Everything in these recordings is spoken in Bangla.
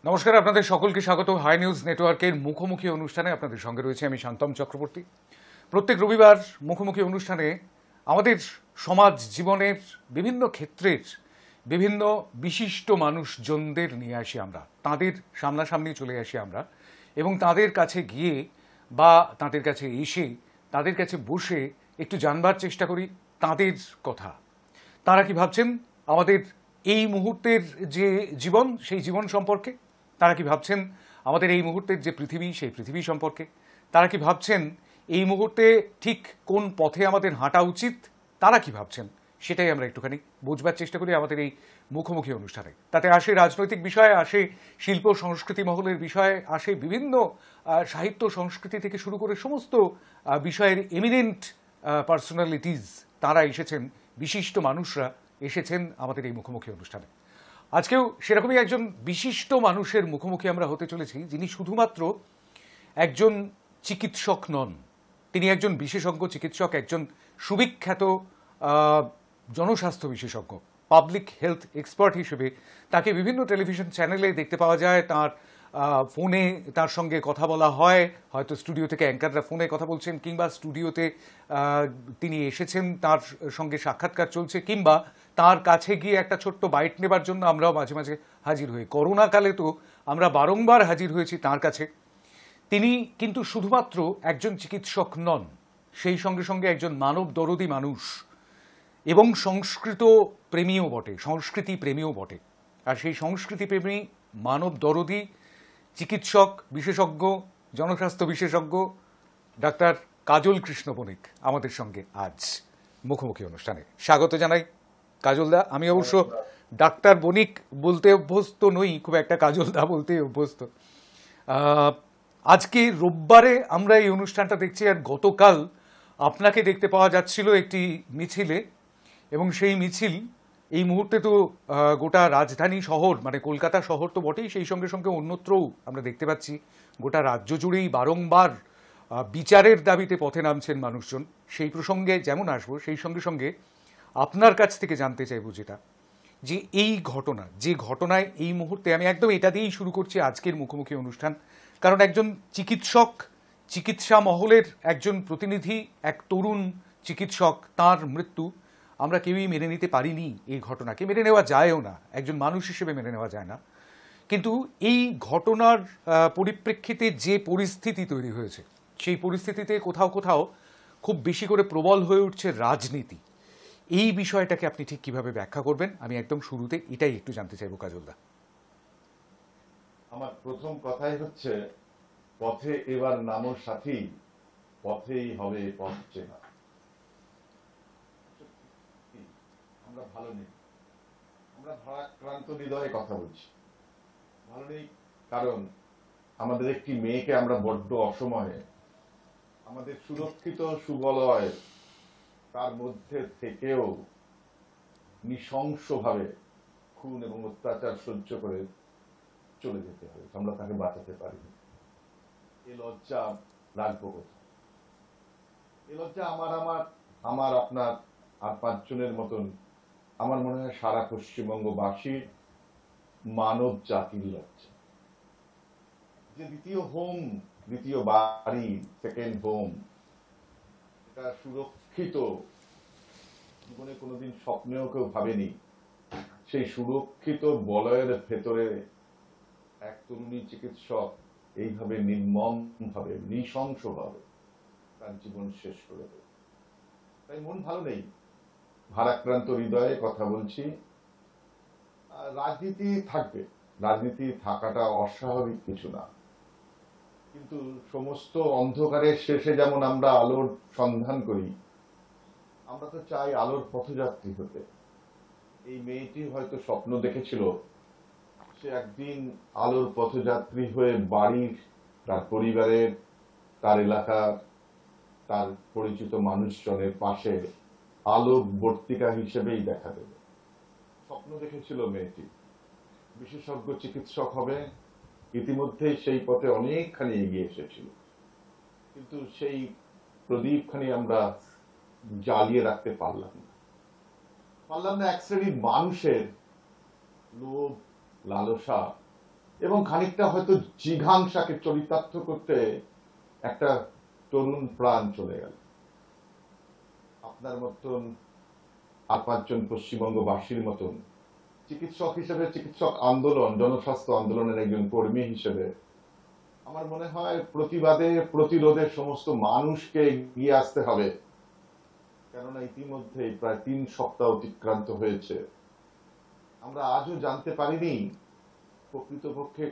নমস্কার, আপনাদের সকলকে স্বাগত হাই নিউজ নেটওয়ার্কের মুখোমুখি অনুষ্ঠানে। আপনাদের সঙ্গে রয়েছে আমি শান্তম চক্রবর্তী। প্রত্যেক রবিবার মুখোমুখি অনুষ্ঠানে আমাদের সমাজ জীবনের বিভিন্ন ক্ষেত্রের বিভিন্ন বিশিষ্ট মানুষজনদের নিয়ে আসি আমরা, তাদের সামনাসামনি চলে আসি আমরা এবং তাদের কাছে গিয়ে বা তাদের কাছে এসে তাদের কাছে বসে একটু জানবার চেষ্টা করি তাদের কথা। তারা কি ভাবছেন আমাদের এই মুহূর্তের যে জীবন, সেই জীবন সম্পর্কে? তারা কি ভাবছেন আমাদের এই মুহূর্তের যে পৃথিবী, সেই পৃথিবী সম্পর্কে? তারা কি ভাবছেন এই মুহূর্তে ঠিক কোন পথে আমাদের হাঁটা উচিত? তারা কি ভাবছেন সেটাই আমরা একটুখানি বুঝবার চেষ্টা করি আমাদের এই মুখোমুখি অনুষ্ঠানে। তাতে আসে রাজনৈতিক বিষয়, আসে শিল্প সংস্কৃতি মহলের বিষয়, আসে বিভিন্ন সাহিত্য সংস্কৃতি থেকে শুরু করে সমস্ত বিষয়ের এমিনেন্ট পার্সোনালিটিজ তারা এসেছেন, বিশিষ্ট মানুষরা এসেছেন আমাদের এই মুখোমুখি অনুষ্ঠানে। আজকেও সেরকমই একজন বিশিষ্ট মানুষের মুখোমুখি আমরা হতে চলেছি, যিনি শুধুমাত্র একজন চিকিৎসক নন, তিনি একজন বিশেষজ্ঞ চিকিৎসক, একজন সুবিখ্যাত জনস্বাস্থ্য বিশেষজ্ঞ, পাবলিক হেলথ এক্সপার্ট হিসেবে তাকে বিভিন্ন টেলিভিশন চ্যানেলে দেখতে পাওয়া যায়। তার ফোনে তার সঙ্গে কথা বলা হয়, হয়তো স্টুডিও থেকে অ্যাঙ্কাররা ফোনে কথা বলছেন, কিংবা স্টুডিওতে তিনি এসেছেন, তার সঙ্গে সাক্ষাৎকার চলছে, কিংবা তার কাছে গিয়ে একটা ছোট্ট বাইট নেবার জন্য আমরাও মাঝে মাঝে হাজির হই। করোনাকালে তো আমরা বারংবার হাজির হয়েছি তার কাছে। তিনি কিন্তু শুধুমাত্র একজন চিকিৎসক নন, সেই সঙ্গে সঙ্গে একজন মানব দরদী মানুষ এবং সংস্কৃত প্রেমীও বটে, সংস্কৃতি প্রেমীও বটে। আর সেই সংস্কৃতি প্রেমী, মানব দরদী চিকিৎসক, বিশেষজ্ঞ, জনস্বাস্থ্য বিশেষজ্ঞ ডাক্তার কাজল কৃষ্ণ বণিক আমাদের সঙ্গে আজ মুখোমুখি অনুষ্ঠানে। স্বাগত জানাই কাজলদা। আমি অবশ্য ডাক্তার বণিক বলতে অভ্যস্ত নই, খুব একটা কাজলদা বলতে অভ্যস্ত। আজকে রোববারে আমরা এই অনুষ্ঠানটা দেখছি, আর গতকাল আপনাকে দেখতে পাওয়া যাচ্ছিল একটি মিছিলে, এবং সেই মিছিল এই মুহূর্তে তো গোটা রাজধানী শহর মানে কলকাতা শহর তো বটেই, সেই সঙ্গে সঙ্গে অন্যত্রও আমরা দেখতে পাচ্ছি গোটা রাজ্য জুড়েই বারংবার বিচারের দাবিতে পথে নামছেন মানুষজন। সেই প্রসঙ্গে যেমন আসবো, সেই সঙ্গে সঙ্গে আপনার কাছ থেকে জানতে চাইব যেটা, যে এই ঘটনা, যে ঘটনায় এই মুহূর্তে আমি একদম এটা দিয়েই শুরু করছি আজকের মুখোমুখি অনুষ্ঠান, কারণ একজন চিকিৎসক, চিকিৎসা মহলের একজন প্রতিনিধি, এক তরুণ চিকিৎসক, তার মৃত্যু আমরা কেউই মেনে নিতে পারিনি। এই ঘটনাকে মেনে নেওয়া যায়ও না, একজন মানুষ হিসেবে মেনে নেওয়া যায় না। কিন্তু এই ঘটনার পরিপ্রেক্ষিতে যে পরিস্থিতি তৈরি হয়েছে, সেই পরিস্থিতিতে কোথাও কোথাও খুব বেশি করে প্রবল হয়ে উঠছে রাজনীতি। এই বিষয়টাকে আপনি ঠিক কিভাবে ব্যাখ্যা করবেন? আমি একদম শুরুতে এটাই একটু জানতে চাইব কাজলদা। আমার প্রথম কথাই হচ্ছে, পথে এবার নামো সাথী, পথেই হবে পথ চেনা। আমরা ভালো নেই, আমরা ভারাক্রান্ত হৃদয়ে কথা বলছি। ভালো নেই কারণ আমাদের একটি মেয়েকে আমরা বড্ড অসময়ে আমাদের সুরক্ষিত সুবলয় তার মধ্যে থেকেও নৃশংসভাবে খুন এবং অত্যাচার সহ্য করে চলে যেতে হবে, আমরা তাকে বাঁচাতে পারিনি। এই লজ্জা রাখবো কোথায়? এই লজ্জা আমার আপনার আর 5 জনের মতন, আমার মনে হয় সারা পশ্চিমবঙ্গবাসীর মানব জাতির লজ্জা। যে দ্বিতীয় হোম, দ্বিতীয় বাড়ি, সেকেন্ড হোম, এটা সুরক্ষিত, জীবনে কোনোদিন স্বপ্নেও কেউ ভাবেনি সেই সুরক্ষিত বলয়ের ভেতরে এক তরুণী চিকিৎসক এইভাবে নির্মমভাবে, নৃশংসভাবে তার জীবন শেষ করে দেয়। তাই মন ভালো নেই, ভারাক্রান্ত হৃদয়ে কথা বলছি। রাজনীতি থাকবে, রাজনীতি থাকাটা অস্বাভাবিক কিছু না, কিন্তু সমস্ত অন্ধকারের শেষে যেমন আমরা আলোর সন্ধান করি, আমরা তো চাই আলোর পথযাত্রী হতে। এই মেয়েটি হয়তো স্বপ্ন দেখেছিল সে একদিন আলোর পথযাত্রী হয়ে বাড়ির, তার পরিবারের, তার এলাকার, তার পরিচিত মানুষজনের পাশে আলোকবর্তিকা হিসেবেই দেখা দেবে। স্বপ্ন দেখেছিল মেয়েটি বিশেষজ্ঞ চিকিৎসক হবে, ইতিমধ্যেই সেই পথে অনেকখানি এগিয়ে এসেছিল, কিন্তু সেই প্রদীপখানি আমরা জ্বালিয়ে রাখতে পারলাম না। এক শ্রেণীর মানুষের লোভ, লালসা এবং খানিকটা হয়তো জিঘাংসাকে চরিতার্থ করতে একটা তরুণ প্রাণ চলে গেল। আপনার মতন আর 5 জন পশ্চিমবঙ্গবাসীর মতন চিকিৎসক হিসেবে, চিকিৎসক আন্দোলন, জনস্বাস্থ্য আন্দোলনের একজন কর্মী হিসেবে আমার মনে হয় প্রতিবাদে, প্রতিরোধে সমস্ত মানুষকে এগিয়ে আসতে হবে। কেননা ইতিমধ্যেই প্রায় 3 সপ্তাহ অতিক্রান্ত হয়েছে, আমরা আজও জানতে পারিনি প্রকৃতপক্ষে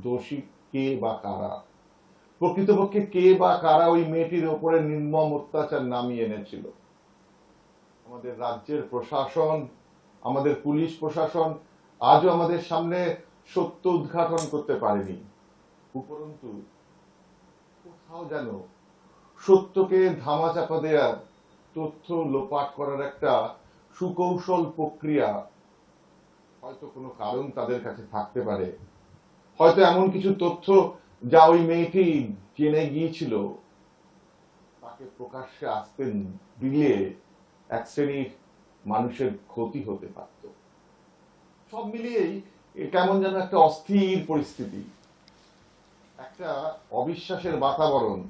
দোষী কে বা কারা, প্রকৃতপক্ষে কে বা কারা ওই মেয়েটির ওপরে নির্মম অত্যাচার নামিয়ে এনেছিল। আমাদের রাজ্যের প্রশাসন, আমাদের পুলিশ প্রশাসন আজও আমাদের সামনে সত্য উদ্ঘাটন করতে পারেনি। উপরন্তু কোথাও যেন সত্যকে ধামাচাপা দেওয়ার, তথ্য লোপাট করার একটা সুকৌশল প্রক্রিয়া হয়তো কোনো কারণ তাদের কাছে থাকতে পারে। হয়তো এমন কিছু তথ্য যা ওই মেয়েটি জেনে গিয়েছিল তাকে প্রকাশ্যে আসতে দিলে এক শ্রেণীর মানুষের ক্ষতি হতে পারত। সব মিলিয়েই কেমন যেন একটা অস্থির পরিস্থিতি, একটা অবিশ্বাসের বাতাবরণ,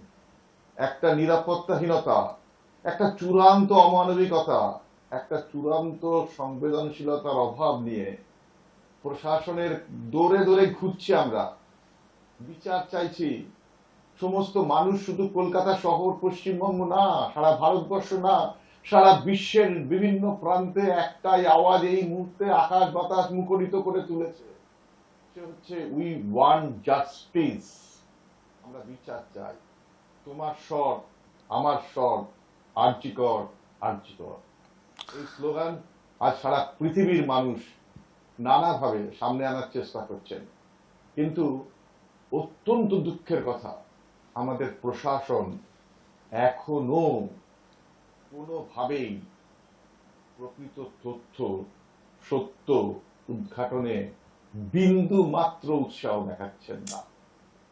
একটা নিরাপত্তাহীনতা, একটা চূড়ান্ত অমানবিকতা, একটা চূড়ান্ত সংবেদনশীলতার অভাব নিয়ে প্রশাসনের দৌড়ে দৌড়ে ঘুরছি আমরা, বিচার চাইছি। সমস্ত মানুষ শুধু কলকাতা শহর, পশ্চিমবঙ্গ না, সারা ভারতবর্ষ না, সারা বিশ্বের বিভিন্ন প্রান্তে একটাই আওয়াজ এই মুহূর্তে আকাশ বাতাস মুখরিত করে তুলেছে, সে হচ্ছে উই ওয়ান্ট জাস্টিস। আমরা বিচার চাই। তোমার স্বর, আমার স্বর, আরজি কর, আরজি কর। এই স্লোগান আজ সারা পৃথিবীর মানুষ নানাভাবে সামনে আনার চেষ্টা করছেন। কিন্তু অত্যন্ত দুঃখের কথা, আমাদের প্রশাসন এখনো কোনোভাবেই প্রকৃত তথ্য, সত্য উদ্ঘাটনে বিন্দু মাত্র উৎসাহ দেখাচ্ছেন না।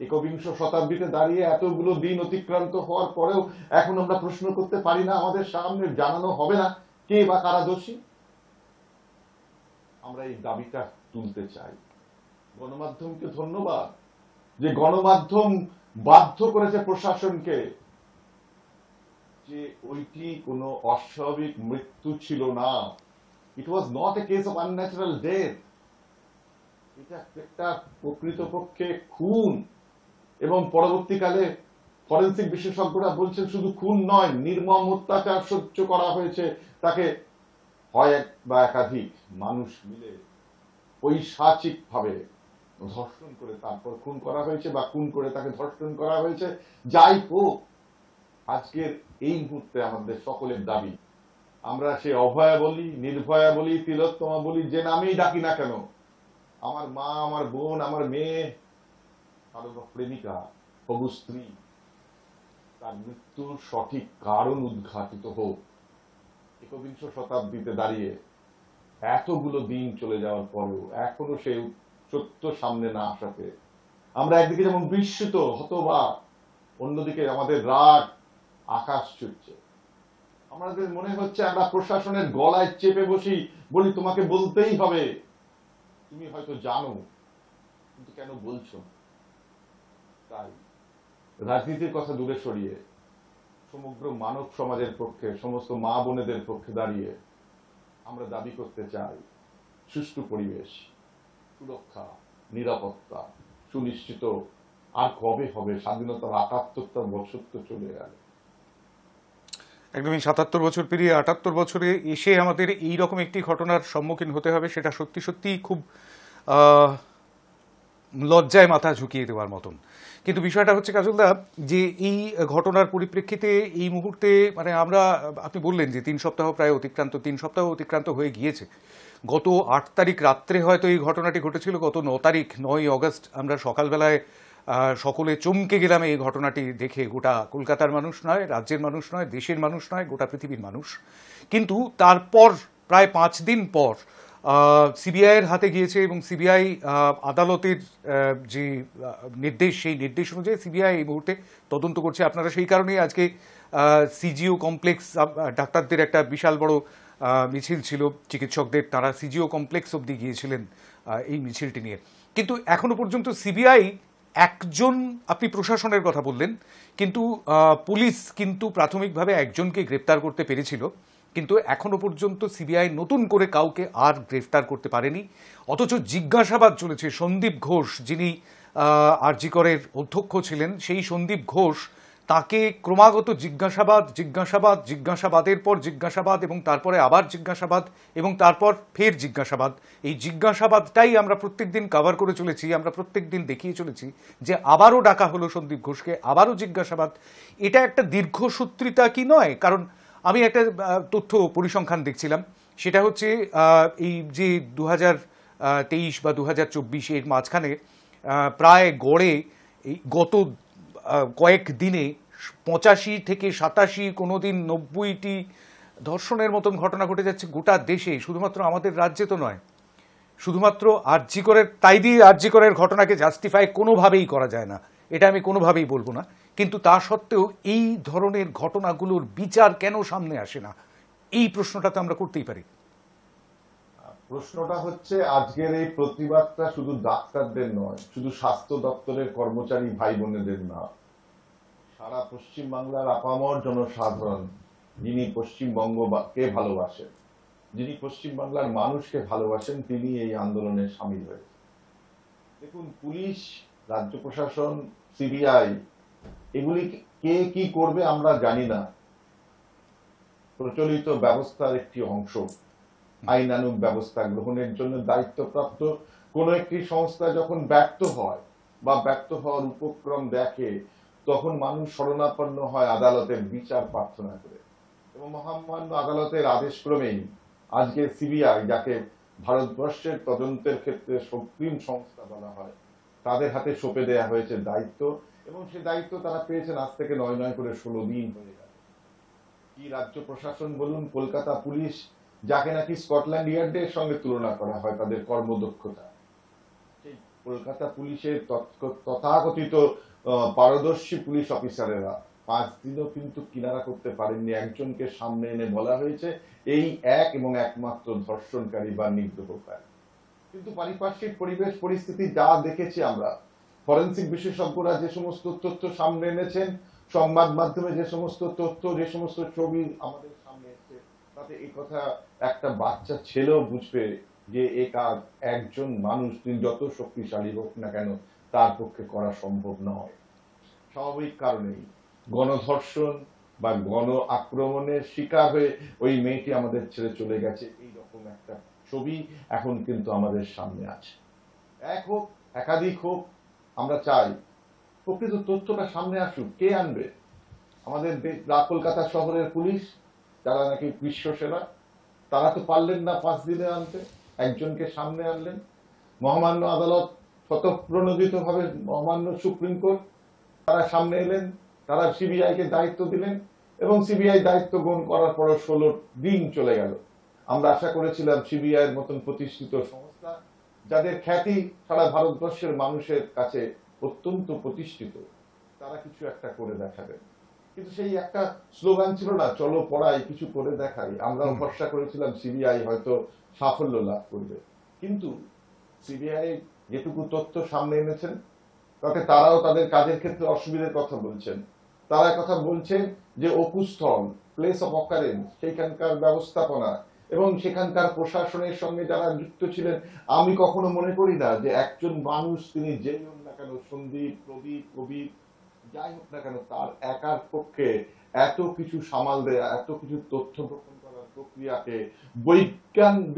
21 শতাব্দীতে দাঁড়িয়ে এতগুলো দিন অতিক্রান্ত হওয়ার পরেও এখন আমরা প্রশ্ন করতে পারি না, আমাদের সামনে জানানো হবে না কে বা কারা দোষী। আমরা এই দাবিটা তুলতে চাই। গণমাধ্যমকে ধন্যবাদ যে গণমাধ্যম বাধ্য করেছে প্রশাসনকে যে ওইটি কোনো অস্বাভাবিক মৃত্যু ছিল না। It was not a case of unnatural death, এটা একটা প্রকৃতপক্ষে খুন। এবং পরবর্তীকালে ফরেন্সিক বিশেষজ্ঞরা বলছেন শুধু খুন নয়, নির্মম অত্যাচার সহ্য করা হয়েছে তাকে, হয় এক বা একাধিক মানুষ মিলে পৈশাচিক ভাবে ধর্ষণ করে তারপর খুন করা হয়েছে, বা খুন করে তাকে ধর্ষণ করা হয়েছে। যাই হোক, আজকের এই মুহূর্তে আমাদের সকলের দাবি, আমরা সে অভয়া বলি, নির্ভয়া বলি, তিলোত্তমা বলি, যে নামেই ডাকি না কেন, আমার মা, আমার বোন, আমার মেয়ে, কারো প্রেমিকা, হবু স্ত্রী, তার মৃত্যুর সঠিক কারণ উদ্ঘাটিত হোক। 21 শতাব্দীতে দাঁড়িয়ে এতগুলো দিন চলে যাওয়ার পরেও এখনো সেই সত্য সামনে না আসাতে আমরা একদিকে যেমন বিস্মিত, হতবাক, অন্যদিকে আমাদের রাগ আকাশ ছুটছে। আমাদের মনে হচ্ছে আমরা প্রশাসনের গলায় চেপে বসি, বলি তোমাকে বলতেই হবে, তুমি হয়তো জানো কিন্তু কেন বলছো। তাই রাজনীতির কথা দূরে সরিয়ে সমগ্র মানব সমাজের পক্ষে, সমস্ত মা বোনেদের পক্ষে দাঁড়িয়ে আমরা দাবি করতে চাই সুষ্ঠু পরিবেশ, সুরক্ষা, নিরাপত্তা সুনিশ্চিত। আর কবে হবে? স্বাধীনতার ৭৮টা বছর তো চলে গেল। একদমই ৭৭ বছর পেরিয়ে ৭৮ বছরে এসে আমাদের এই রকম একটি ঘটনার সম্মুখীন হতে হবে, সেটা সত্যি সত্যি খুব লজ্জায় মাথা ঝুঁকিয়ে দেওয়ার মতন। কিন্তু বিষয়টা হচ্ছে কাজলদা, যে এই ঘটনার পরিপ্রেক্ষিতে এই মুহূর্তে মানে আমরা, আপনি বললেন যে 3 সপ্তাহ প্রায় অতিক্রান্ত, 3 সপ্তাহ অতিক্রান্ত হয়ে গিয়েছে। গত 8 তারিখ রাত্রে হয়তো এই ঘটনাটি ঘটেছিল, গত 9 তারিখ 9ই অগস্ট আমরা সকালবেলায় সকলে চমকে গেলাম এই ঘটনাটি দেখে। গোটা কলকাতার মানুষ নয়, রাজ্যের মানুষ নয়, দেশের মানুষ নয়, গোটা পৃথিবীর মানুষ। কিন্তু তারপর প্রায় 5 দিন পর সিবিআইয়ের হাতে গিয়েছে এবং সিবিআই আদালতের যে নির্দেশ, সেই নির্দেশ অনুযায়ী সিবিআই এই মুহূর্তে তদন্ত করছে। আপনারা সেই কারণেই আজকে সিজিও কমপ্লেক্স, ডাক্তারদের একটা বিশাল বড় মিছিল ছিল চিকিৎসকদের, তারা সিজিও কমপ্লেক্স অবধি গিয়েছিলেন এই মিছিলটি নিয়ে। কিন্তু এখনো পর্যন্ত সিবিআই একজন, আপনি প্রশাসনের কথা বললেন, কিন্তু পুলিশ কিন্তু প্রাথমিকভাবে একজনকে গ্রেপ্তার করতে পেরেছিল, কিন্তু এখনো পর্যন্ত সিবিআই নতুন করে কাউকে আর গ্রেফতার করতে পারেনি। অথচ জিজ্ঞাসাবাদ চলেছে সন্দীপ ঘোষ, যিনি আরজি করের অধ্যক্ষ ছিলেন, সেই সন্দীপ ঘোষ, তাকে ক্রমাগত জিজ্ঞাসাবাদের পর জিজ্ঞাসাবাদ এবং তারপরে আবার জিজ্ঞাসাবাদ এবং তারপর ফের জিজ্ঞাসাবাদ, এই জিজ্ঞাসাবাদটাই আমরা প্রত্যেকদিন কভার করে চলেছি, আমরা প্রত্যেকদিন দেখিয়ে চলেছি যে আবারও ডাকা হলো সন্দীপ ঘোষকে, আবারও জিজ্ঞাসাবাদ। এটা একটা দীর্ঘসূত্রিতা কি নয়? কারণ আমি একটা তথ্য পরিসংখ্যান দেখছিলাম, সেটা হচ্ছে এই যে 2023 বা 2024 এর মাঝখানে প্রায় গড়ে এই গত কয়েক দিনে 85 থেকে 87, কোনো দিন 90টি ধর্ষণের মতন ঘটনা ঘটে যাচ্ছে গোটা দেশে, শুধুমাত্র আমাদের রাজ্যে তো নয়। শুধুমাত্র আরজি করের, তাই দিয়ে আরজি করের ঘটনাকে জাস্টিফাই কোনোভাবেই করা যায় না, এটা আমি কোনোভাবেই বলবো না, কিন্তু তা সত্ত্বেও এই ধরনের ঘটনাগুলোর বিচার কেন সামনে আসে না, এই প্রশ্নটা তো আমরা করতেই পারি। প্রশ্নটা হচ্ছে, আজকের এই প্রতিবাদটা শুধু ডাক্তারদের নয়, শুধু স্বাস্থ্য দপ্তরের কর্মচারী ভাই বোনেদের না, সারা পশ্চিমবাংলার আপামর জনসাধারণ যিনি পশ্চিমবঙ্গকে ভালোবাসেন, যিনি পশ্চিমবাংলার মানুষকে ভালোবাসেন, তিনি এই আন্দোলনে সামিল হয়েছেন। দেখুন, পুলিশ, রাজ্য প্রশাসন, সিবিআই, এগুলি কে কি করবে আমরা জানি না। প্রচলিত ব্যবস্থার একটি অংশ, আইনানুগ ব্যবস্থা গ্রহণের জন্য দায়িত্বপ্রাপ্ত কোন একটি সংস্থা যখন ব্যর্থ হয় বা ব্যর্থ হওয়ার উপক্রম দেখে, তখন মানুষ শরণাপন্ন হয় আদালতের বিচার প্রার্থনা করে, এবং মহামান্য আদালতের আদেশ ক্রমেই আজকে সিবিআই, যাকে ভারতবর্ষের তদন্তের ক্ষেত্রে সুপ্রিম সংস্থা বলা হয়, তাদের হাতে সঁপে দেয়া হয়েছে দায়িত্ব, এবং সে দায়িত্ব তারা পেয়েছেন আজ থেকে 9 করে 16 দিন হয়ে গেল। কি রাজ্য প্রশাসন বলুন, কলকাতা পুলিশ, যাকে নাকি স্কটল্যান্ড ইয়ার্ডের সঙ্গে তুলনা করা হয় তাদের কর্মদক্ষতা, সেই কলকাতা পুলিশের তথাকথিত পারদর্শী পুলিশ অফিসারেরা 5 দিনও কিন্তু কিনারা করতে পারেননি একজনকে সামনে এনে বলা হয়েছে এই এক এবং একমাত্র ধর্ষণকারী বা নিগ্রহকারী। কিন্তু পারিপার্শ্বিক পরিবেশ পরিস্থিতি যা দেখেছি আমরা, ফরেন্সিক বিশেষজ্ঞরা যে সমস্ত তথ্য সামনে এনেছেন, সংবাদ মাধ্যমে যে সমস্ত তথ্য, যে সমস্ত ছবি আমাদের সামনে এসেছে, তাতে এই কথা একটা বাচ্চা ছেলেও বুঝবে যে এ কাজ একজন মানুষ, তিনি যত শক্তিশালী হোক না কেন, তার পক্ষে করা সম্ভব নয়। স্বাভাবিক কারণেই গণধর্ষণ বা গণ আক্রমণের শিকার হয়ে ওই মেয়েটি আমাদের ছেড়ে চলে গেছে, এইরকম একটা ছবি এখন কিন্তু আমাদের সামনে আছে। এক হোক, একাধিক হোক, আমরা চাই প্রকৃত তথ্যটা সামনে আসুক। কে আনবে? আমাদের কলকাতা শহরের পুলিশ, যারা নাকি বিশ্বসেরা, তারা তো পারলেন না 5 দিনে আনতে, একজনকে সামনে আনলেন। মহামান্য আদালত, স্বতঃপ্রণোদিত ভাবে মহামান্য সুপ্রিম কোর্ট, তারা সামনে এলেন, তারা সিবিআই কে দায়িত্ব দিলেন, এবং সিবিআই দায়িত্ব গ্রহণ করার পর 16 দিন চলে গেল। আমরা আশা করেছিলাম সিবিআই এর মতন প্রতিষ্ঠিত সংস্থা, যাদের খ্যাতি সারা ভারতবর্ষের মানুষের কাছে অত্যন্ত প্রতিষ্ঠিত, তারা কিছু একটা করে দেখাবেন। কিন্তু সেই একটা স্লোগান ছিল না, চলো পড়াই, কিছু করে দেখাই। আমরা ভরসা করেছিলাম সিবিআই হয়তো সাফল্য লাভ করবে, কিন্তু সিবিআই যেটুকু তথ্য সামনে এনেছেন, তাতে তারাও তাদের কাজের ক্ষেত্রে অসুবিধার কথা বলছেন। তারা কথা বলছেন যে অকুস্থল, প্লেস অফ অকারেন্স, সেইখানকার ব্যবস্থাপনা এবং সেখানকার প্রশাসনের সঙ্গে যারা যুক্ত ছিলেন, আমি কখনো মনে করি না যে একজন মানুষ, তিনি যেই হোক না কেন, সন্দীপ, প্রদীপ, কবির, যাই হোক না কেন, তার একার পক্ষে এত কিছু সামাল দেয়া, এত কিছু তথ্য গ্রহণ করার প্রক্রিয়াকে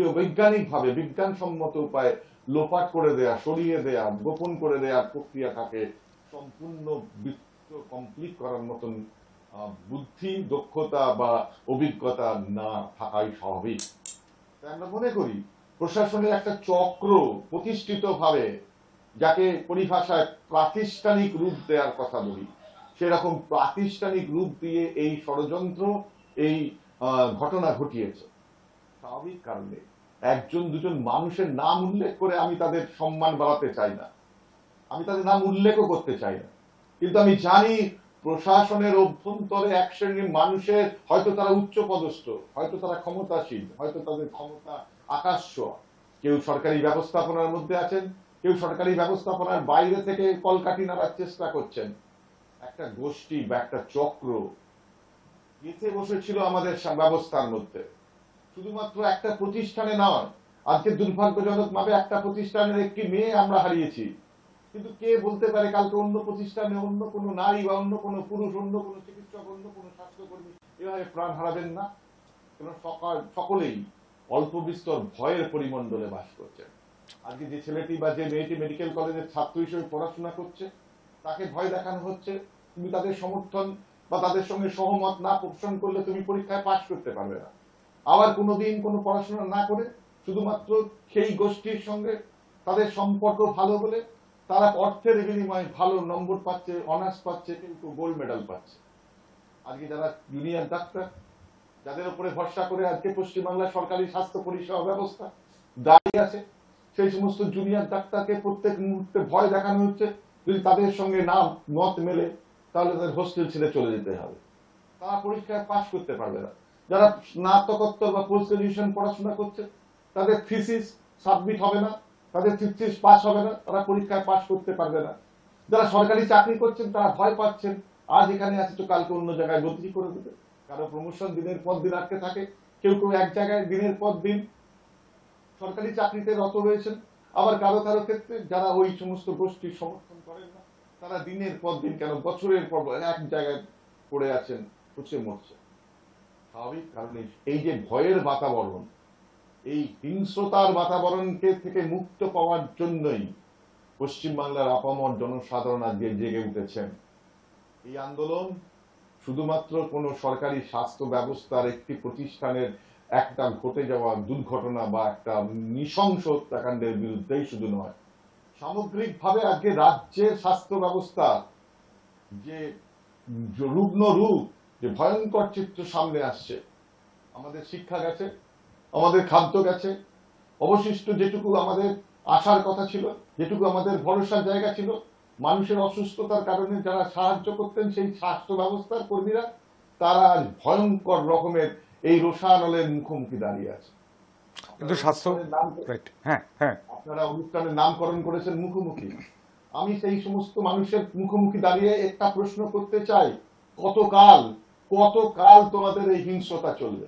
বৈজ্ঞানিকভাবে, বিজ্ঞানসম্মত উপায়ে লোপাট করে দেয়া, সরিয়ে দেয়া, গোপন করে দেওয়ার প্রক্রিয়াটাকে সম্পূর্ণ কমপ্লিট করার মতন বুদ্ধি, দক্ষতা বা অভিজ্ঞতা না থাকাই স্বাভাবিক। তাই আমরা মনে করি প্রশাসনের একটা চক্র প্রতিষ্ঠিত ভাবে, যাকে পরিভাষায় প্রাতিষ্ঠানিক রূপ দেওয়ার কথা বলি, সেরকম প্রাতিষ্ঠানিক রূপ দিয়ে এই ষড়যন্ত্র, এই ঘটনা ঘটিয়েছে। স্বাভাবিক কারণে একজন দুজন মানুষের নাম উল্লেখ করে আমি তাদের সম্মান বাড়াতে চাই না, আমি তাদের নাম উল্লেখও করতে চাই না, কিন্তু আমি জানি প্রশাসনের অভ্যন্তরে এক শ্রেণীর মানুষের, হয়তো তারা উচ্চ পদস্থ, হয়তো তারা ক্ষমতাশীল, হয়তো তাদের ক্ষমতা আকাশ ছোঁয়া, কেউ সরকারি ব্যবস্থাপনার মধ্যে আছেন, কেউ সরকারি ব্যবস্থাপনার বাইরে থেকে কলকাঠি নাড়ার চেষ্টা করছেন। একটা গোষ্ঠী বা একটা চক্র গেঁথে বসেছিল আমাদের ব্যবস্থার মধ্যে। শুধুমাত্র একটা প্রতিষ্ঠানে নয়, আজকে দুর্ভাগ্যজনক ভাবে একটা প্রতিষ্ঠানের একটি মেয়ে আমরা হারিয়েছি, কিন্তু কে বলতে পারে কালকে অন্য প্রতিষ্ঠানে অন্য কোনো নারী বা অন্য কোনো পুরুষ, অন্য কোনো চিকিৎসক, অন্য কোনো স্বাস্থ্যকর্মী এভাবে প্রাণ হারাবেন না? সকলেই অল্প বিস্তর ভয়ের পরিমণ্ডলে বাস করছেন। আজকে যে ছেলেটি বা যে মেয়েটি মেডিকেল কলেজের ছাত্র হিসেবে পড়াশোনা করছে, তাকে ভয় দেখানো হচ্ছে তুমি তাদের সমর্থন বা তাদের সঙ্গে সহমত না পোষণ করলে তুমি পরীক্ষায় পাশ করতে পারবে না। আবার কোনোদিন কোনো পড়াশোনা না করে শুধুমাত্র সেই গোষ্ঠীর সঙ্গে তাদের সম্পর্ক ভালো বলে তারা অর্থের বিনিময়ে ভালো নম্বর পাচ্ছে, অনার্স পাচ্ছে, কিন্তু গোল্ড মেডেল পাচ্ছে। আজকে যারা জুনিয়র ডাক্তার, যাদের উপরে ভরসা করে আজকে পশ্চিমবাংলার সরকারি স্বাস্থ্য পরিষেবা ব্যবস্থা দাঁড়িয়ে আছে, সেই সমস্ত জুনিয়র ডাক্তারকে প্রত্যেক মুহূর্তে ভয় দেখানো হচ্ছে যদি তাদের সঙ্গে নাম মত মেলে তাহলে তাদের হোস্টেল ছেড়ে চলে যেতে হবে, তারা পরীক্ষায় পাশ করতে পারবে না। যারা স্নাতকোত্তর বা পোস্ট গ্রাজুয়েশন পড়াশোনা করছে, তাদের থিসিস সাবমিট হবে না, তাদের থিসিস পাস হবে না, তারা পরীক্ষায় পাশ করতে পারবে না। যারা সরকারি চাকরি করছেন তারা ভয় পাচ্ছেন, আজ এখানে আছে তো কালকে অন্য জায়গায় বদলি করে দেবে। কারো প্রমোশন দিনের পর দিন আটকে থাকে, কেউ কেউ এক জায়গায় দিনের পর দিন সরকারি চাকরিতে রত রয়েছেন। আবার কারো কারো ক্ষেত্রে যারা ওই সমস্ত গোষ্ঠীর সমর্থন করেন না, তারা দিনের পর দিন কেন বছরের পর এক জায়গায় পড়ে আছেন, পচে মরছে। স্বাভাবিক কারণে এই যে ভয়ের বাতাবরণ, এই হিংস্রতার বাতাবরণকে থেকে মুক্ত পাওয়ার জন্যই পশ্চিমবাংলার আপামর জনসাধারণ আজকে জেগে উঠেছেন। এই আন্দোলন শুধুমাত্র কোনো সরকারি স্বাস্থ্য ব্যবস্থার একটি প্রতিষ্ঠানের একটা ঘটে যাওয়া দুর্ঘটনা বা একটা নৃশংস হত্যাকাণ্ডের বিরুদ্ধেই শুধু নয়, সামগ্রিকভাবে আজকে রাজ্যের স্বাস্থ্য ব্যবস্থা যে রুগ্ন রূপ, যে ভয়ঙ্কর চিত্র সামনে আসছে। আমাদের শিক্ষা গেছে, আমাদের খাদ্য গেছে, অবশিষ্ট যেটুকু আমাদের আশার কথা ছিল, যেটুকু আমাদের ভরসার জায়গা ছিল, মানুষের অসুস্থতার কারণে যারা সাহায্য করতেন সেই স্বাস্থ্য ব্যবস্থার কর্মীরা, তারা আজ ভয়ঙ্কর রকমের এই রোষানলের মুখোমুখি দাঁড়িয়ে আছে। কিন্তু স্বাস্থ্য আপনারা অনুষ্ঠানের নামকরণ করেছেন মুখোমুখি। আমি সেই সমস্ত মানুষের মুখোমুখি দাঁড়িয়ে একটা প্রশ্ন করতে চাই, কতকাল তোমাদের এই হিংস্রতা চলবে?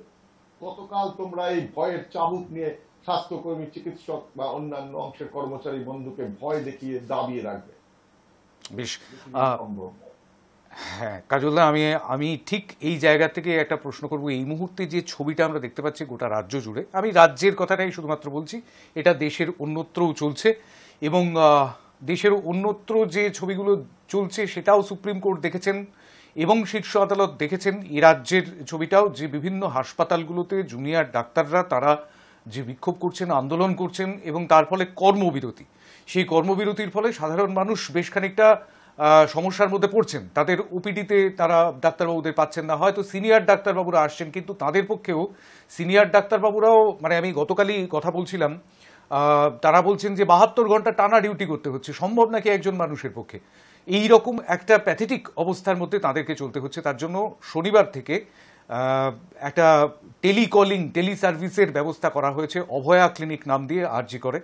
কতকাল তোমরা এই ভয়ের চাবুক নিয়ে স্বাস্থ্যকর্মী, চিকিৎসক বা অন্যান্য অংশের কর্মচারী বন্ধুকে ভয় দেখিয়ে দাবিয়ে রাখবে? বেশ, হ্যাঁ কাজলদা, আমি ঠিক এই জায়গা থেকে একটা প্রশ্ন করব। এই মুহূর্তে যে ছবিটা আমরা দেখতে পাচ্ছি গোটা রাজ্য জুড়ে, আমি রাজ্যের কথাটাই শুধুমাত্র বলছি, এটা দেশের অন্যত্রও চলছে এবং দেশের অন্যত্র যে ছবিগুলো চলছে সেটাও সুপ্রিম কোর্ট দেখেছেন এবং শীর্ষ আদালত দেখেছেন। এই রাজ্যের ছবিটাও, যে বিভিন্ন হাসপাতালগুলোতে জুনিয়র ডাক্তাররা তারা যে বিক্ষোভ করছেন, আন্দোলন করছেন এবং তার ফলে কর্মবিরতি, সেই কর্মবিরতির ফলে সাধারণ মানুষ বেশ খানিকটা সমস্যার মধ্যে পড়ছেন। তাদের ওপিডিতে তারা ডাক্তারবাবুদের পাচ্ছেন না, হয়তো সিনিয়র ডাক্তারবাবুরা আসছেন, কিন্তু তাদের পক্ষেও সিনিয়র ডাক্তারবাবুরাও, মানে আমি গতকালই কথা বলছিলাম, তারা বলছেন যে 72 ঘন্টা টানা ডিউটি করতে হচ্ছে, সম্ভব নাকি একজন মানুষের পক্ষে? এই রকম একটা প্যাথেটিক অবস্থার মধ্যে তাদেরকে চলতে হচ্ছে। তার জন্য শনিবার থেকে একটা টেলিকলিং, টেলি সার্ভিসের ব্যবস্থা করা হয়েছে অভয়া ক্লিনিক নাম দিয়ে আরজি করে,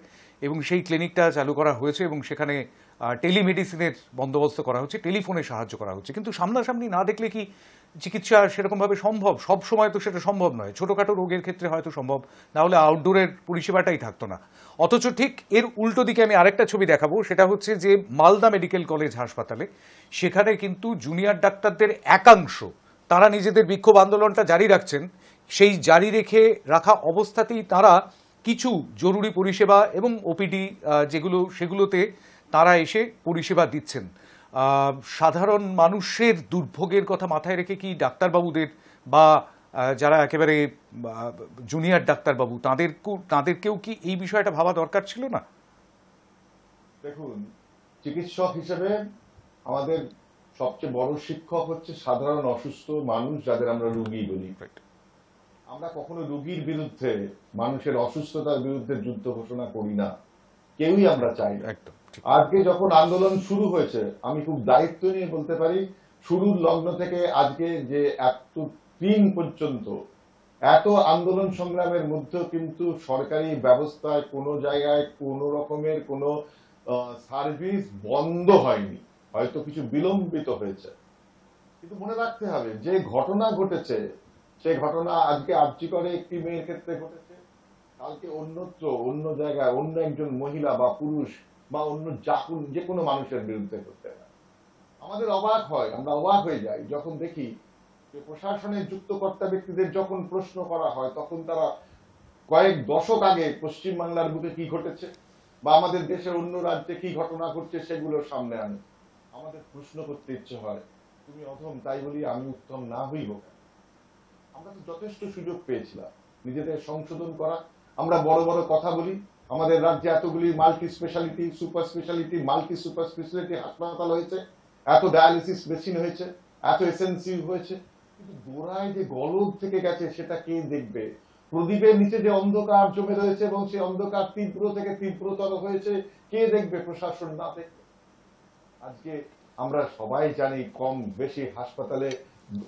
এবং সেই ক্লিনিকটা চালু করা হয়েছে এবং সেখানে টেলিমেডিসিনের বন্দোবস্ত করা হচ্ছে, টেলিফোনে সাহায্য করা হচ্ছে। কিন্তু সামনাসামনি না দেখলে কি চিকিৎসা সেরকমভাবে সম্ভব? সব সময় তো সেটা সম্ভব নয়, ছোটোখাটো রোগের ক্ষেত্রে হয়তো সম্ভব, না হলে আউটডোরের পরিষেবাটাই থাকতো না। অথচ ঠিক এর উল্টো দিকে আমি আরেকটা ছবি দেখাবো, সেটা হচ্ছে যে মালদা মেডিকেল কলেজ হাসপাতালে, সেখানে কিন্তু জুনিয়র ডাক্তারদের একাংশ তারা নিজেদের বিক্ষোভ আন্দোলনটা জারি রাখছেন। সেই জারি রাখা অবস্থাতেই তারা কিছু জরুরি পরিষেবা এবং ওপিডি যেগুলো, সেগুলোতে তারা এসে পরিষেবা দিচ্ছেন। সাধারণ মানুষের দুর্ভোগের কথা মাথায় রেখে কি ডাক্তারবাবুদের বা যারা একেবারে জুনিয়র ডাক্তারবাবু তাদেরকেও কি এই বিষয়টা ভাবা দরকার ছিল না? দেখুন, চিকিৎসক হিসেবে আমাদের সবচেয়ে বড় শিক্ষক হচ্ছে সাধারণ অসুস্থ মানুষ, যাদের আমরা রোগী বলি। আমরা কখনো রোগীর বিরুদ্ধে, মানুষের অসুস্থতার বিরুদ্ধে যুদ্ধ ঘোষণা করি না, কেউই আমরা চাই না। আজকে যখন আন্দোলন শুরু হয়েছে, আমি খুব দায়িত্ব নিয়ে বলতে পারি, শুরুর লগ্ন থেকে আজকে যে এত দিন পর্যন্ত এত আন্দোলন সংগ্রামের মধ্যেও কিন্তু সরকারি ব্যবস্থায় কোনো জায়গায় কোনো রকমের কোনো সার্ভিস বন্ধ হয়নি, হয়তো কিছু বিলম্বিত হয়েছে, কিন্তু মনে রাখতে হবে যে ঘটনা ঘটেছে সে ঘটনা আজকে আরজি করে একটি মেয়ের ক্ষেত্রে ঘটেছে, কালকে অন্যত্র অন্য জায়গায় অন্য একজন মহিলা বা পুরুষ বা অন্য যে কোনো মানুষের বিরুদ্ধে করতে পারে। আমাদের অবাক হয়, আমরা অবাক হয়ে যাই যখন দেখি যে প্রশাসনের যুক্তকর্তা ব্যক্তিদের যখন প্রশ্ন করা হয় তখন তারা কয়েক দশক আগে পশ্চিম বাংলার বুকে কি ঘটেছে বা আমাদের দেশের অন্য রাজ্যে কি ঘটনা ঘটছে সেগুলো সামনে আনে। আমাদের প্রশ্ন করতে ইচ্ছে হয়, তুমি অধম তাই বলি আমি উত্তম না হইব কেন? আমরা তো যথেষ্ট সুযোগ পেয়েছিলাম নিজেদের সংশোধন করা। আমরা বড় বড় কথা বলি, আমাদের রাজ্যে এতগুলি multi speciality, super speciality, multi super speciality হাসপাতাল হয়েছে, এত ডায়ালিসিস মেশিন হয়েছে, এত এসএনসি হয়েছে, কিন্তু গোড়ায় যে গলদ থেকে গেছে সেটা কে দেখবে? প্রদীপের নিচে যে অন্ধকার জমে রয়েছে এবং সেই অন্ধকার তীব্র থেকে তীব্রতর হয়েছে, কে দেখবে? প্রশাসন না দেখবে। আজকে আমরা সবাই জানি কম বেশি হাসপাতালে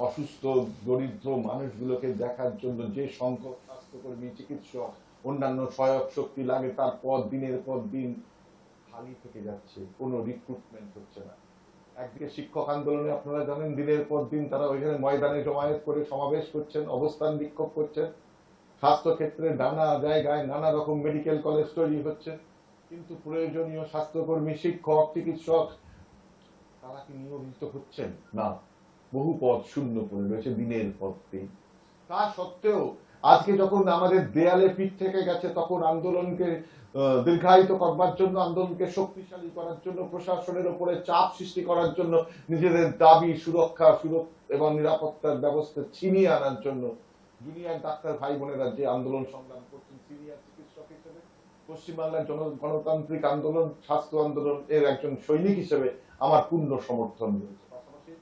অসুস্থ দরিদ্র মানুষগুলোকে দেখার জন্য যে সংখ্যক স্বাস্থ্যকর্মী, চিকিৎসক, অন্যান্য সহায়ক শক্তি লাগে তার পর দিনের পর দিন খালি থেকে যাচ্ছে, কোনো রিক্রুটমেন্ট হচ্ছে না। একদিকে শিক্ষক আন্দোলনে আপনারা জানেন দিনের পর দিন তারা ওইখানে ময়দানে জমায়েত করে সমাবেশ করছেন, অবস্থান বিক্ষোভ করছেন, স্বাস্থ্য ক্ষেত্রে নানা জায়গায় নানা রকম মেডিকেল কলেজ তৈরি হচ্ছে, কিন্তু প্রয়োজনীয় স্বাস্থ্যকর্মী, শিক্ষক, চিকিৎসক তারা কি নিয়োজিত হচ্ছেন না? বহু পদ শূন্য পড়ে রয়েছে দিনের পর দিন। তা সত্ত্বেও আজকে যখন আমাদের দেয়ালে পিঠ থেকে গেছে তখন আন্দোলনকে দীর্ঘায়িত করবার জন্য, আন্দোলনকে শক্তিশালী করার জন্য, প্রশাসনের উপরে চাপ সৃষ্টি করার জন্য, নিজেদের দাবি সুরক্ষা এবং নিরাপত্তার ব্যবস্থা ছিনিয়ে আনার জন্য জুনিয়র ডাক্তার ভাই বোনেরা যে আন্দোলন সংগ্রাম করছেন, সিনিয়র চিকিৎসক হিসেবে পশ্চিমবাংলার গণতান্ত্রিক আন্দোলন, স্বাস্থ্য আন্দোলন এর একজন সৈনিক হিসেবে আমার পূর্ণ সমর্থন রয়েছে। পাশাপাশি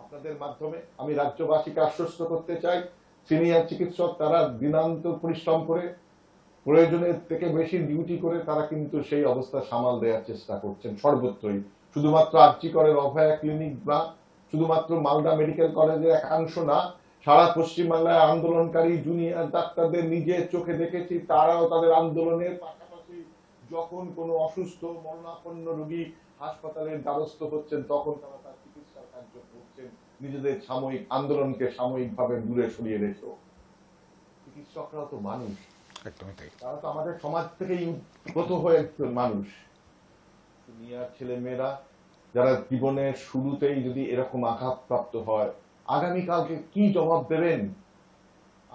আপনাদের মাধ্যমে আমি রাজ্যবাসীকে আশ্বস্ত করতে চাই, সিনিয়র চিকিৎসক তারা দিনান্ত পরিশ্রম করে প্রয়োজনের থেকে বেশি ডিউটি করে তারা কিন্তু সেই অবস্থা সামাল দেওয়ার চেষ্টা করছেন সর্বত্রই। শুধুমাত্র আরজি করের অভয়া ক্লিনিক না, শুধুমাত্র মালদা মেডিকেল কলেজের একাংশ না, সারা পশ্চিমবাংলায় আন্দোলনকারী জুনিয়র ডাক্তারদের নিজের চোখে দেখেছি, তারাও তাদের আন্দোলনের পাশাপাশি যখন কোনো অসুস্থ মরণাপন্ন রোগী হাসপাতালের দ্বারস্থ হচ্ছেন তখন তারা তার চিকিৎসার কার্য করছেন, নিজেদের সাময়িক আন্দোলনকে সাময়িকভাবে দূরে সরিয়ে রেখেও। চিকিৎসকরাও তো মানুষ, একদমই তাই। তারা তো আমাদের সমাজ থেকেই উদ্গত হয়ে মানুষ। দুনিয়ার ছেলে মেয়েরা যারা জীবনের শুরুতেই যদি এরকম আঘাতপ্রাপ্ত হয়, আগামীকালকে কি জবাব দেবেন?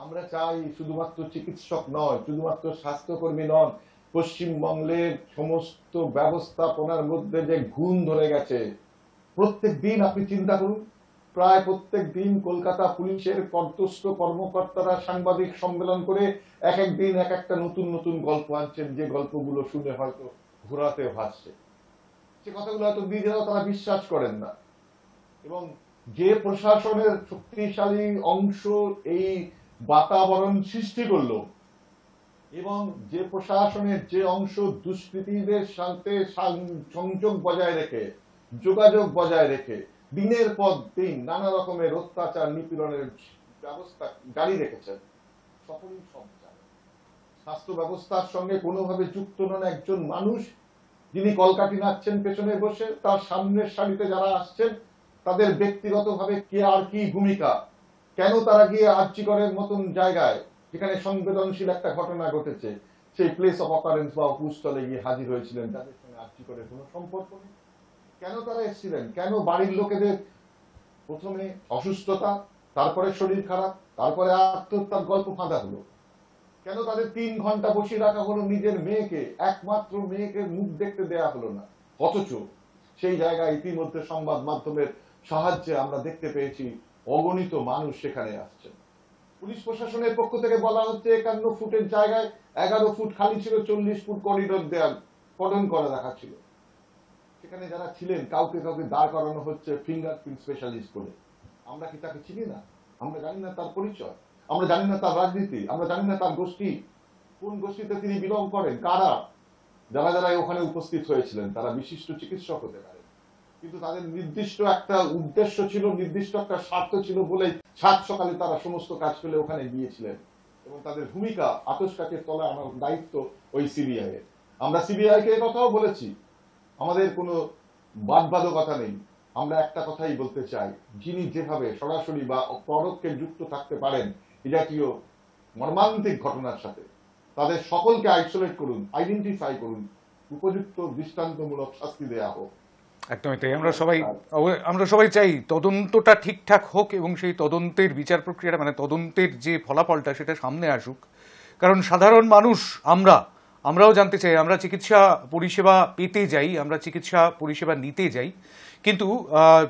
আমরা চাই শুধুমাত্র চিকিৎসক নয়, শুধুমাত্র স্বাস্থ্যকর্মী নন, পশ্চিমবঙ্গের সমস্ত ব্যবস্থাপনার মধ্যে যে ঘুণ ধরে গেছে, প্রত্যেক দিন আপনি চিন্তা করুন, প্রায় প্রত্যেক দিন কলকাতা পুলিশের পদস্থ কর্মকর্তারা সাংবাদিক সম্মেলন করে এক এক দিন এক একটা নতুন নতুন গল্প আনছেন, যে গল্পগুলো শুনে হয়তো ঘোরাতে ভাসছে, সে কথাগুলো হয়তো নিজেরাও তারা বিশ্বাস করেন না। এবং যে প্রশাসনের শক্তিশালী অংশ এই বাতাবরণ সৃষ্টি করলো এবং যে প্রশাসনের যে অংশ দুষ্কৃতীদের সাথে সংযোগ বজায় রেখে, যোগাযোগ বজায় রেখে দিনের পর দিন নানা রকমের অত্যাচার নিপীড়নের ব্যবস্থা জারি রেখেছেন, সকলেই সব জানে। স্বাস্থ্য ব্যবস্থার সঙ্গে কোনোভাবে যুক্ত নন একজন মানুষ, যিনি কলকাঠি নাচছেন পেছনে বসে, তার সামনের সারিতে যারা আসছেন তাদের ব্যক্তিগতভাবে কে আর কি ভূমিকা, কেন তারা গিয়ে আরজি করের মতন জায়গায় যেখানে সংবেদনশীল একটা ঘটনা ঘটেছে সেই প্লেস অফ অকারেন্স বা উপস্থলে গিয়ে হাজির হয়েছিলেন, তাদের সঙ্গে আরজি করের কোনো সম্পর্ক নেই। কেন তারা এসেছিলেন? কেন বাড়ির লোকেদের প্রথমে অসুস্থতা, তারপরে শরীর খারাপ, তারপরে আত্মহত্যার গল্প ফাঁদা হলো? কেন তাদের 3 ঘন্টা বসিয়ে রাখা হলো নিজের মেয়েকে, একমাত্র মেয়েকে মুখ দেখতে দেয়া হলো না? অথচ সেই জায়গায় ইতিমধ্যে সংবাদ মাধ্যমের সাহায্যে আমরা দেখতে পেয়েছি অগণিত মানুষ সেখানে আসছেন। পুলিশ প্রশাসনের পক্ষ থেকে বলা হচ্ছে 51 ফুটের জায়গায় 11 ফুট খালি ছিল, 40 ফুট করিডোর দেয়াল কর্ডন করা রাখা ছিল। সেখানে যারা ছিলেন কাউকে কাউকে দাঁড় করানো হচ্ছে ফিঙ্গারপ্রিন্ট স্পেশালিস্ট বলে। আমরা কি তাকে চিনি না? আমরা জানি না তার পরিচয়, আমরা জানি না তার রাজনীতি, আমরা জানি না তার গোষ্ঠী, কোন গোষ্ঠীতে তিনি বিলং করেন, কারা। যারা যারা ওখানে উপস্থিত হয়েছিলেন তারা বিশিষ্ট চিকিৎসক হতে পারে, কিন্তু তাদের নির্দিষ্ট একটা উদ্দেশ্য ছিল, নির্দিষ্ট একটা স্বার্থ ছিল বলেই সাত সকালে তারা সমস্ত কাজ ফেলে ওখানে গিয়েছিলেন এবং তাদের ভূমিকা আতশ কাচের তলায় আনার দায়িত্ব ওই সিবিআই এর। আমরা সিবিআই কে কথাও বলেছি আমাদের কোনো বাদবাদকতা নেই। আমরা একটা কথাই বলতে চাই, যিনি যেভাবে সরাসরি বা পরোক্ষে যুক্ত থাকতে পারেন এ জাতীয় মর্মান্তিক ঘটনার সাথে, তাদের সকলকে আইসোলেট করুন, আইডেন্টিফাই করুন, উপযুক্ত দৃষ্টান্তমূলক শাস্তি দেয়া হোক। একদমই তাই। আমরা সবাই চাই তদন্তটা ঠিকঠাক হোক এবং সেই তদন্তের বিচার প্রক্রিয়াটা মানে তদন্তের যে ফলাফলটা সেটা সামনে আসুক। কারণ সাধারণ মানুষ আমরাও জানতে চাই, আমরা চিকিৎসা পরিষেবা পেতে যাই, আমরা চিকিৎসা পরিষেবা নিতে যাই, কিন্তু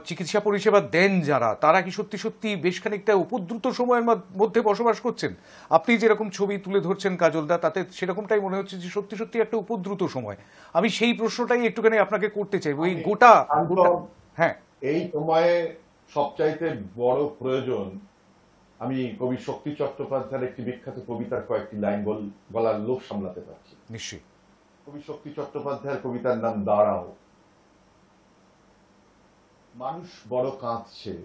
চিকিৎসা পরিষেবা দেন যারা, তারা কি সত্যি সত্যি বেশ খানিকটা উপদ্রুত সময়ের মধ্যে বসবাস করছেন? আপনি যেরকম ছবি তুলে ধরছেন কাজলদা, তাতে সেরকমটাই মনে হচ্ছে যে সত্যি সত্যি একটা উপদ্রুত সময়। আমি সেই প্রশ্নটাই একটুখানি আপনাকে করতে চাইবো। এই গোটা হ্যাঁ, এই সময়ে সবচাইতে বড় প্রয়োজন, আমি কবি শক্তি চট্টোপাধ্যায়ের একটি বিখ্যাত কবিতার কয়েকটি লাইন বলার লোভ সামলাতে পারছি। নিশ্চয়ই। কবি শক্তি চট্টোপাধ্যায়ের কবিতার নাম দাঁড়াও। মানুষ বড় কাঁদছে,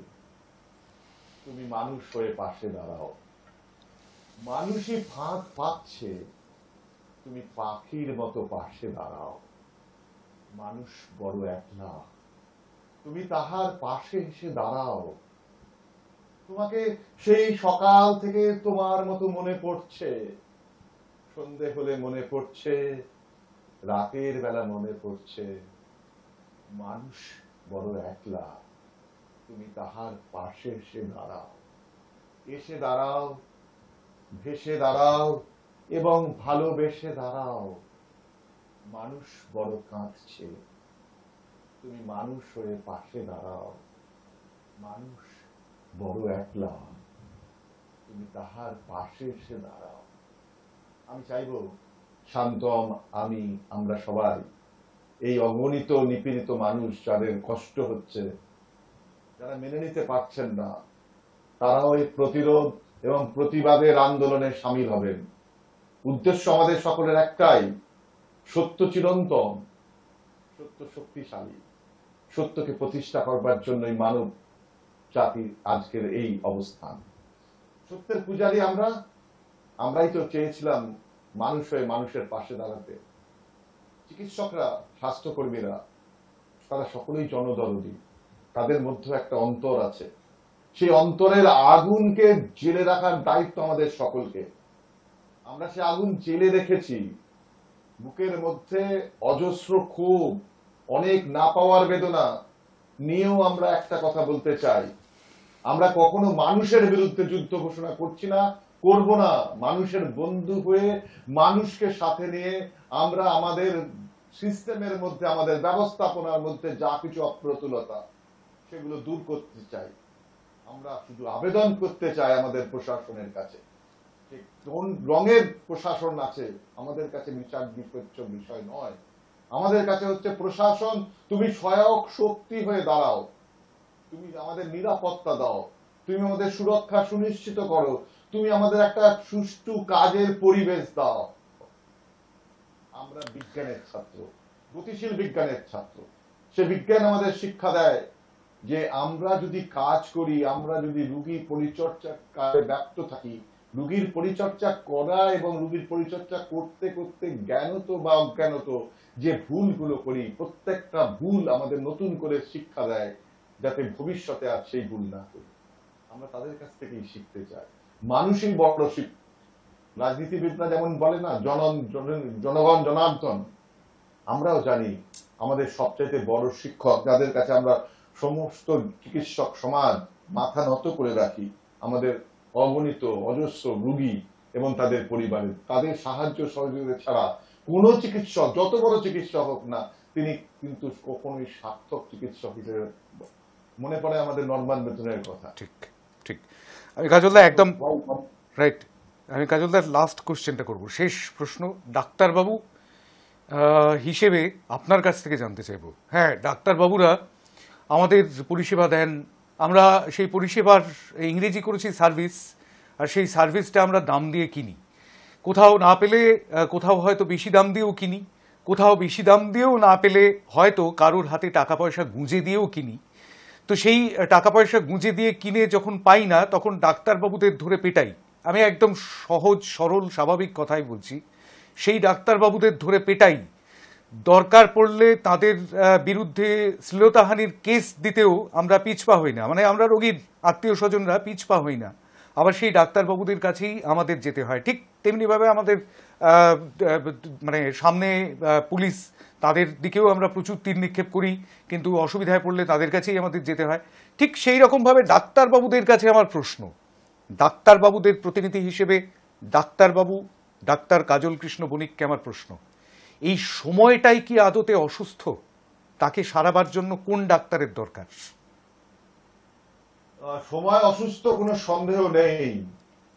তুমি মানুষ হয়ে পাশে দাঁড়াও। মানুষই ফাঁদ পাচ্ছে, তুমি পাখির মতো পাশে দাঁড়াও। মানুষ বড় একলা, তুমি তাহার পাশে এসে দাঁড়াও। তোমাকে সেই সকাল থেকে তোমার মতো মনে পড়ছে, সন্ধে হলে মনে পড়ছে, রাতের বেলা মনে পড়ছে। মানুষ বড় একলা, তুমি তাহার পাশে এসে দাঁড়াও। এসে দাঁড়াও, ভেসে দাঁড়াও এবং ভালোবেসে দাঁড়াও। মানুষ বড় কাঁদছে, তুমি মানুষ হয়ে পাশে দাঁড়াও। মানুষ বড় একলা, তুমি তাহার পাশে এসে দাঁড়াও। আমি চাইব শান্তম, আমরা সবাই এই অগণিত নিপীড়িত মানুষ যাদের কষ্ট হচ্ছে, যারা মেনে নিতে পারছেন না, তারাও এই প্রতিরোধ এবং প্রতিবাদের আন্দোলনে সামিল হবেন। উদ্দেশ্য আমাদের সকলের একটাই, সত্য চিরন্তন, সত্য শক্তিশালী। সত্যকে প্রতিষ্ঠা করবার জন্যই মানব জাতির আজকের এই অবস্থান। সত্যের পূজারী আমরাই তো চেয়েছিলাম মানুষ হয়ে মানুষের পাশে দাঁড়াতে। চিকিৎসকরা, স্বাস্থ্যকর্মীরা, তারা সকলেই জনদরদী। তাদের মধ্যে একটা অন্তর আছে, সেই অন্তরের আগুনকে জেলে রাখার দায়িত্ব আমাদের সকলকে। আমরা সে আগুন জেলে রেখেছি। বুকের মধ্যে অজস্র ক্ষোভ, অনেক না পাওয়ার বেদনা নিয়েও আমরা একটা কথা বলতে চাই, আমরা কখনো মানুষের বিরুদ্ধে যুদ্ধ ঘোষণা করছি না, করব না। মানুষের বন্ধু হয়ে, মানুষকে সাথে নিয়ে আমরা আমাদের সিস্টেমের মধ্যে, আমাদের ব্যবস্থাপনার মধ্যে যা কিছু অপ্রতুলতা, সেগুলো দূর করতে চাই। আমরা শুধু আবেদন করতে চাই আমাদের প্রশাসনের কাছে, কোন রঙের প্রশাসন আছে আমাদের কাছে বিচার বিবেচ্য বিষয় নয়। আমাদের কাছে হচ্ছে প্রশাসন, তুমি সহায়ক শক্তি হয়ে দাঁড়াও, তুমি আমাদের নিরাপত্তা দাও, তুমি আমাদের সুরক্ষা সুনিশ্চিত করো, তুমি আমাদের একটা সুষ্ঠু কাজের পরিবেশ দাও। আমরা বিজ্ঞানের ছাত্র, গতিশীল বিজ্ঞানের ছাত্র। সে বিজ্ঞান আমাদের শিক্ষা দেয় যে আমরা যদি কাজ করি, আমরা যদি রোগী পরিচর্যার কাজে ব্যস্ত থাকি, রোগীর পরিচর্যা করা এবং রোগীর পরিচর্যা করতে করতে জ্ঞানত বা অজ্ঞানত যে ভুলগুলো করি, প্রত্যেকটা ভুল আমাদের নতুন করে শিক্ষা দেয়, যাতে ভবিষ্যতে আর সেই ভুল না করি। আমরা তাদের কাছ থেকেই শিখতে চাই। মানুষই বড় শিক্ষক। রাজনীতিবিদরা যেমন বলে না, জনগণ জনার্দন, আমরাও জানি আমাদের সবচাইতে বড় শিক্ষক, যাদের কাছে আমরা সমস্ত চিকিৎসক সমাজ মাথা নত করে রাখি, আমাদের অগণিত অজস্র রোগী এবং তাদের পরিবারের, তাদের সাহায্য সহযোগিতা ছাড়া কোন চিকিৎসক, যত বড় চিকিৎসক হোক না, তিনি কিন্তু কখনোই সার্থক চিকিৎসক হিসেবে মনে পড়ে আমাদের নরমান বেতনের কথা। ঠিক ঠিক। আমি কাজলদা একদম রাইট। আমি কাজলদার লাস্ট কোশ্চেনটা করব, শেষ প্রশ্ন। ডাক্তারবাবু হিসেবে আপনার কাছ থেকে জানতে চাইব, হ্যাঁ, ডাক্তারবাবুরা আমাদের পরিষেবা দেন, আমরা সেই পরিষেবার ইংরেজি করেছি সার্ভিস, আর সেই সার্ভিসটা আমরা দাম দিয়ে কিনি। কোথাও না পেলে কোথাও হয়তো বেশি দাম দিয়েও কিনি, কোথাও বেশি দাম দিয়েও না পেলে হয়তো কারোর হাতে টাকা পয়সা গুঁজে দিয়েও কিনি। তো সেই টাকা পয়সা গুঁজে দিয়ে কিনে যখন পাই না, তখন ডাক্তারবাবুদের ধরে পেটাই। আমি একদম সহজ সরল স্বাভাবিক কথাই বলছি, সেই ডাক্তারবাবুদের ধরে পেটাই দরকার পড়লে তাদের বিরুদ্ধে শ্লীলতাহানির কেস দিতেও আমরা পিছপা হই না, মানে আমরা রোগীর আত্মীয় স্বজনরা পিছপা হই না, আবার সেই ডাক্তারবাবুদের কাছেই আমাদের যেতে হয়। ঠিক তেমনিভাবে আমাদের মানে সামনে পুলিশ, তাদের দিকেও আমরা প্রচুর তীর নিক্ষেপ করি, কিন্তু অসুবিধায় পড়লে তাদের কাছেই আমাদের যেতে হয়। ঠিক সেই রকমভাবে ডাক্তারবাবুদের কাছে আমার প্রশ্ন, ডাক্তারবাবুদের প্রতিনিধি হিসেবে ডাক্তারবাবু ডাক্তার কাজল কৃষ্ণ বণিককে আমার প্রশ্ন, এই সময়টাই কি আদতে অসুস্থ? তাকে সারাবার জন্য কোন ডাক্তারের দরকার? সময় অসুস্থ কোনো সন্দেহ নেই।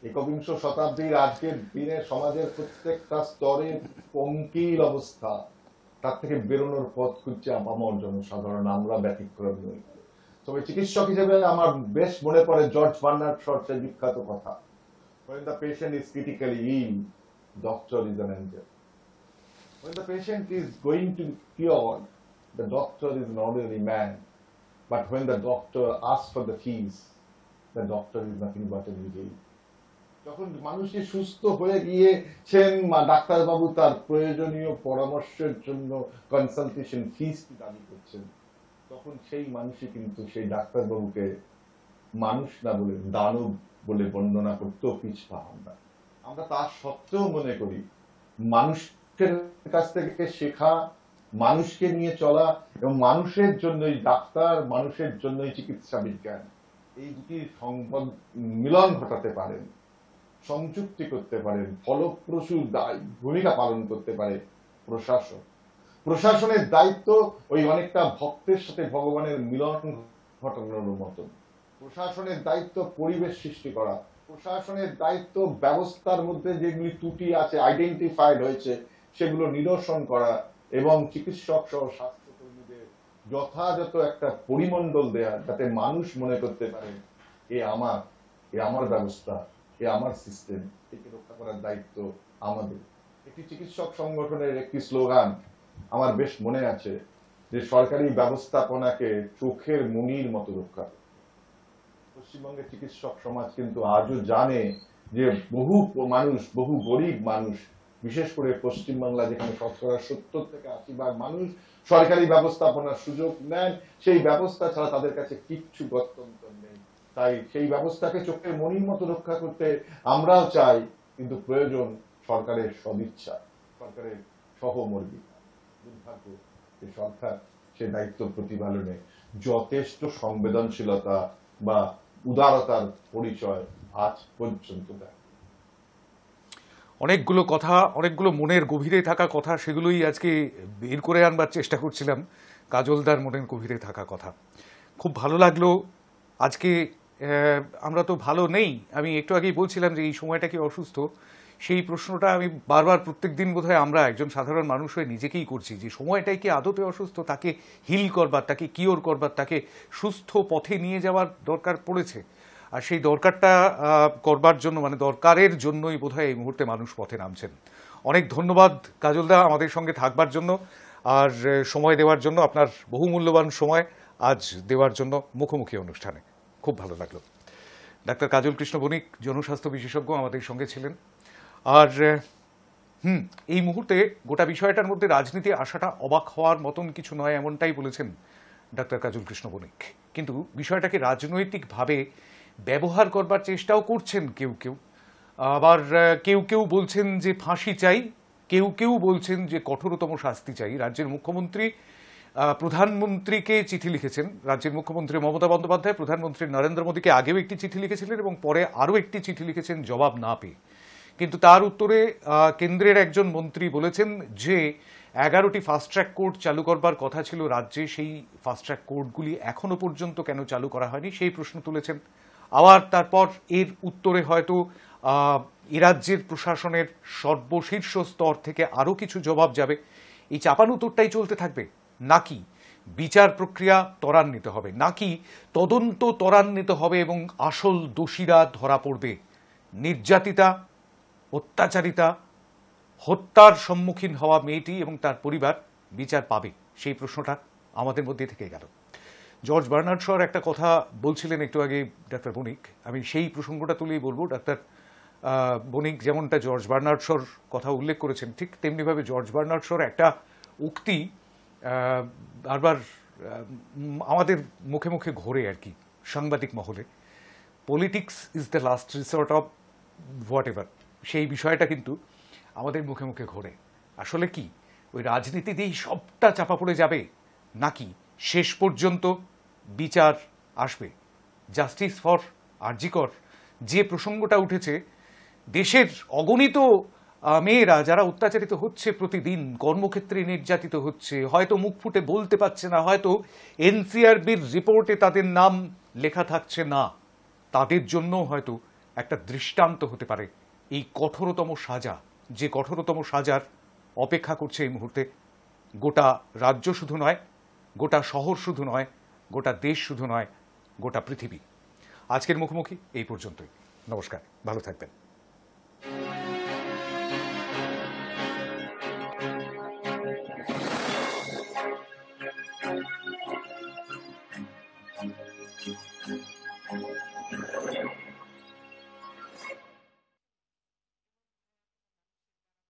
একবিংশ শতাব্দীর আজকের দিনে সমাজের প্রত্যেকটা স্তরে পঙ্কিল অবস্থা, তার থেকে বেরোনোর পথ খুঁজছে আপামর জনসাধারণ, আমরা ব্যতিক্রম নই। তবে চিকিৎসক হিসেবে আমার বেশ মনে পড়ে জর্জ বার্নার্ড শর্টের বিখ্যাত কথা, when the patient is critically ill, doctor is an angel. When the patient is going to be cured, the doctor is an ordinary man. But when the doctor asks for the fees, the doctor is nothing but an angel. যখন মানুষটি সুস্থ হয়ে গিয়েছেন, ডাক্তারবাবু তার প্রয়োজনীয় পরামর্শের জন্য কনসালটেশন ফিস দাবি করছেন, তখন সেই মানুষই কিন্তু সেই ডাক্তারবাবুকে মানুষ না বলে দানব বলে বর্ণনা করতেও পিছপা হন না। আমরা তার সত্ত্বেও মনে করি মানুষের কাছ থেকে শেখা, মানুষকে নিয়ে চলা এবং মানুষের জন্যই ডাক্তার, মানুষের জন্যই চিকিৎসা বিজ্ঞান, এই দুটি মিলন ঘটাতে পারেন, সংযুক্তি করতে পারেন, ফলপ্রসূ ভূমিকা পালন করতে পারে প্রশাসন। প্রশাসনের দায়িত্ব ওই অনেকটা ভক্তের সাথে ভগবানের মিলন ঘটানোর মতন। প্রশাসনের দায়িত্ব পরিবেশ সৃষ্টি করা, প্রশাসনের দায়িত্ব ব্যবস্থার মধ্যে যেগুলি ত্রুটি আছে, আইডেন্টিফাইড হয়েছে, সেগুলো নিরসন করা এবং চিকিৎসক সহ স্বাস্থ্যকর্মীদের যথাযথ একটা পরিমণ্ডল দেয়া, যাতে মানুষ মনে করতে পারে এ আমার ব্যবস্থা, এ আমার সিস্টেম, একে রক্ষা করার দায়িত্ব আমাদের। একটি চিকিৎসক সংগঠনের একটি স্লোগান আমার বেশ মনে আছে, যে সরকারি ব্যবস্থাপনাকে চোখের মনির মতো রক্ষা। পশ্চিমবঙ্গের চিকিৎসক সমাজ কিন্তু আজও জানে যে বহু মানুষ, বহু গরিব মানুষ, বিশেষ করে পশ্চিমবাংলা যেখানে শতকরা 70 থেকে 80% মানুষ সরকারি ব্যবস্থাপনার সুযোগ নেন, সেই ব্যবস্থা ছাড়া তাদের কাছে কিচ্ছু গত্যন্তর নেই। তাই সেই ব্যবস্থাকে চোখের মনির মতো রক্ষা করতে আমরাও চাই, কিন্তু প্রয়োজন সরকারের সদিচ্ছা, সরকারের সহমর্মিতা। দুর্ভাগ্য যে সরকার সে দায়িত্ব প্রতিপালনে যথেষ্ট সংবেদনশীলতা বা উদারতার পরিচয় আজ পর্যন্ত দেয়। অনেকগুলো কথা, অনেকগুলো মনের গভীরে থাকা কথা, সেগুলোই আজকে বের করে আনবার চেষ্টা করছিলাম, কাজলদার মনের গভীরে থাকা কথা। খুব ভালো লাগলো আজকে। আমরা তো ভালো নেই, আমি একটু আগেই বলছিলাম যে এই সময়টা কি অসুস্থ, সেই প্রশ্নটা আমি বারবার প্রত্যেক দিন বোধহয় আমরা একজন সাধারণ মানুষ হয়ে নিজেকেই করছি, যে সময়টাই কি আদতে অসুস্থ, তাকে হিল করবার, তাকে কিওর করবার, তাকে সুস্থ পথে নিয়ে যাওয়ার দরকার পড়েছে। আর সেই দরকারটা করবার জন্য, মানে দরকারের জন্যই বোধহয় এই মুহূর্তে মানুষ পথে নামছেন। অনেক ধন্যবাদ কাজলদা আমাদের সঙ্গে থাকবার জন্য আর সময় দেওয়ার জন্য, আপনার বহুমূল্যবান সময় আজ দেওয়ার জন্য মুখোমুখি অনুষ্ঠানে। খুব ভালো লাগলো। ডাক্তার কাজল কৃষ্ণ বণিক, জনস্বাস্থ্য বিশেষজ্ঞ, আমাদের সঙ্গে ছিলেন। আর এই মুহূর্তে গোটা বিষয়টার মধ্যে রাজনীতি আসাটা অবাক হওয়ার মতন কিছু নয়, এমনটাই বলেছেন ডাক্তার কাজল কৃষ্ণ বণিক। কিন্তু বিষয়টাকে রাজনৈতিকভাবে ব্যবহার করবার চেষ্টাও করছেন কেউ কেউ। আবার কেউ কেউ বলছেন যে ফাঁসি চাই, কেউ কেউ বলছেন যে কঠোরতম শাস্তি চাই। রাজ্যের মুখ্যমন্ত্রী প্রধানমন্ত্রীকে চিঠি লিখেছেন, রাজ্যের মুখ্যমন্ত্রী মমতা বন্দ্যোপাধ্যায় প্রধানমন্ত্রী নরেন্দ্র মোদীকে আগেও একটি চিঠি লিখেছিলেন এবং পরে আরও একটি চিঠি লিখেছেন জবাব না পেয়ে। কিন্তু তার উত্তরে কেন্দ্রের একজন মন্ত্রী বলেছেন যে 11টি ফাস্ট ট্র্যাক কোর্ট চালু করবার কথা ছিল রাজ্যে, সেই ফাস্ট ট্র্যাক কোর্টগুলি এখনো পর্যন্ত কেন চালু করা হয়নি সেই প্রশ্ন তুলেছেন। আবার তারপর এর উত্তরে হয়তো এ রাজ্যের প্রশাসনের সর্বশীর্ষ স্তর থেকে আরও কিছু জবাব যাবে। এই চাপানুতোরটাই চলতে থাকবে, নাকি বিচার প্রক্রিয়া ত্বরান্বিত হবে, নাকি তদন্ত ত্বরান্বিত হবে এবং আসল দোষীরা ধরা পড়বে, নির্যাতিতা, অত্যাচারিতা, হত্যার সম্মুখীন হওয়া মেয়েটি এবং তার পরিবার বিচার পাবে? সেই প্রশ্নটা আমাদের মধ্যে থেকে গেল। জর্জ বার্নার্ড শর একটা কথা বলছিলেন একটু আগে ডাক্তার বণিক, আমি সেই প্রসঙ্গটা তুলেই বলবো। ডাক্তার বণিক যেমনটা জর্জ বার্নার্ড শর কথা উল্লেখ করেছেন, ঠিক তেমনিভাবে জর্জ বার্নার্ড শর একটা উক্তি বারবার আমাদের মুখে মুখে ঘোরে আর কি সাংবাদিক মহলে, politics is the last resort of what ever, সেই বিষয়টা কিন্তু আমাদের মুখে মুখে ঘোরে। আসলে কি ওই রাজনীতি দিয়েই সবটা চাপা পড়ে যাবে, নাকি শেষ পর্যন্ত বিচার আসবে? জাস্টিস ফর আরজিকর যে প্রসঙ্গটা উঠেছে, দেশের অগণিত মেয়েরা যারা অত্যাচারিত হচ্ছে, প্রতিদিন কর্মক্ষেত্রে নির্যাতিত হচ্ছে, হয়তো মুখ ফুটে বলতে পারছে না, হয়তো এনসিআরবির রিপোর্টে তাদের নাম লেখা থাকছে না, তাদের জন্য হয়তো একটা দৃষ্টান্ত হতে পারে এই কঠোরতম সাজা, যে কঠোরতম সাজার অপেক্ষা করছে এই মুহূর্তে গোটা রাজ্য শুধু নয়, গোটা শহর শুধু নয়, গোটা দেশ শুধু নয়, গোটা পৃথিবী। আজকের মুখোমুখি এই পর্যন্তই। নমস্কার, ভালো থাকবেন।